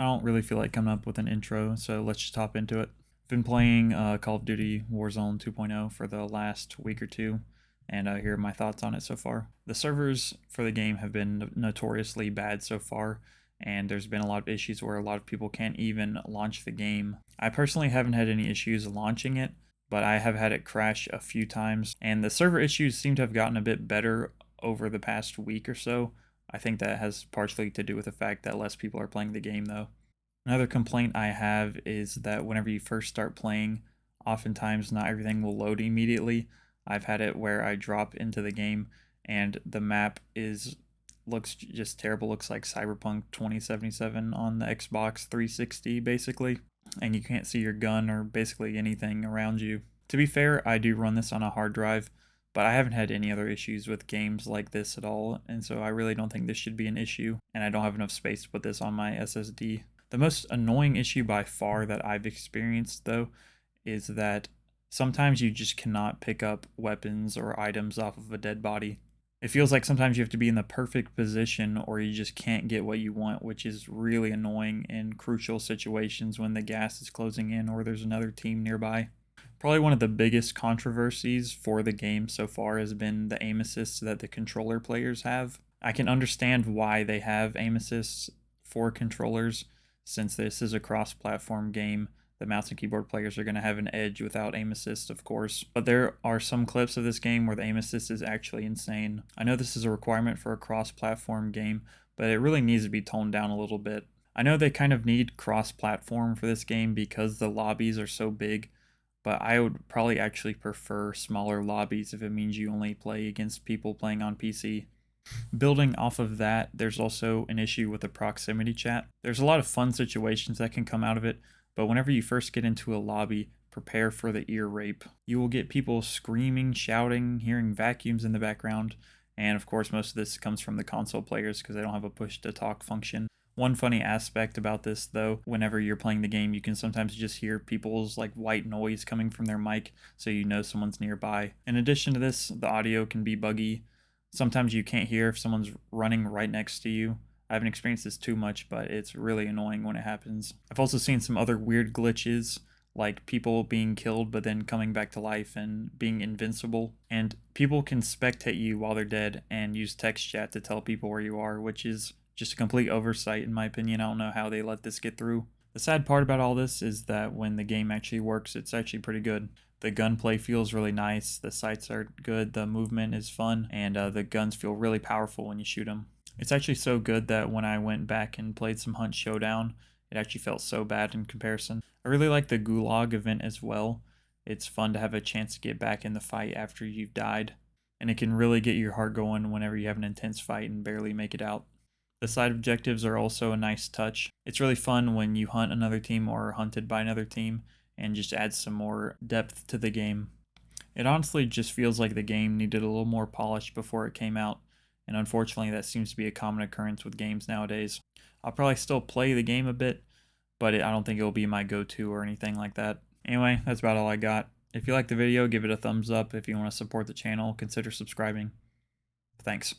I don't really feel like coming up with an intro, so let's just hop into it. I've been playing Call of Duty Warzone 2.0 for the last week or two, and here are my thoughts on it so far. The servers for the game have been notoriously bad so far, and there's been a lot of issues where a lot of people can't even launch the game. I personally haven't had any issues launching it, but I have had it crash a few times, and the server issues seem to have gotten a bit better over the past week or so. I think that has partially to do with the fact that less people are playing the game though. Another complaint I have is that whenever you first start playing, oftentimes not everything will load immediately. I've had it where I drop into the game and the map looks just terrible, looks like Cyberpunk 2077 on the Xbox 360 basically, and you can't see your gun or basically anything around you. To be fair, I do run this on a hard drive, but I haven't had any other issues with games like this at all, and so I really don't think this should be an issue, and I don't have enough space to put this on my SSD. The most annoying issue by far that I've experienced, though, is that sometimes you just cannot pick up weapons or items off of a dead body. It feels like sometimes you have to be in the perfect position or you just can't get what you want, which is really annoying in crucial situations when the gas is closing in or there's another team nearby. Probably one of the biggest controversies for the game so far has been the aim assists that the controller players have. I can understand why they have aim assists for controllers, since this is a cross-platform game. The mouse and keyboard players are going to have an edge without aim assist, of course. But there are some clips of this game where the aim assist is actually insane. I know this is a requirement for a cross-platform game, but it really needs to be toned down a little bit. I know they kind of need cross-platform for this game because the lobbies are so big, but I would probably actually prefer smaller lobbies if it means you only play against people playing on PC. Building off of that, there's also an issue with the proximity chat. There's a lot of fun situations that can come out of it, but whenever you first get into a lobby, prepare for the ear rape. You will get people screaming, shouting, hearing vacuums in the background, and of course most of this comes from the console players because they don't have a push-to-talk function. One funny aspect about this though, whenever you're playing the game, you can sometimes just hear people's white noise coming from their mic, so you know someone's nearby. In addition to this, the audio can be buggy. Sometimes you can't hear if someone's running right next to you. I haven't experienced this too much, but it's really annoying when it happens. I've also seen some other weird glitches, like people being killed but then coming back to life and being invincible. And people can spectate you while they're dead and use text chat to tell people where you are, which is just a complete oversight in my opinion. I don't know how they let this get through. The sad part about all this is that when the game actually works, it's actually pretty good. The gunplay feels really nice, the sights are good, the movement is fun, and the guns feel really powerful when you shoot them. It's actually so good that when I went back and played some Hunt Showdown, it actually felt so bad in comparison. I really like the Gulag event as well. It's fun to have a chance to get back in the fight after you've died, and it can really get your heart going whenever you have an intense fight and barely make it out. The side objectives are also a nice touch. It's really fun when you hunt another team or are hunted by another team, and just adds some more depth to the game. It honestly just feels like the game needed a little more polish before it came out, and unfortunately that seems to be a common occurrence with games nowadays. I'll probably still play the game a bit, but I don't think it'll be my go-to or anything like that. Anyway, that's about all I got. If you liked the video, give it a thumbs up. If you want to support the channel, consider subscribing. Thanks.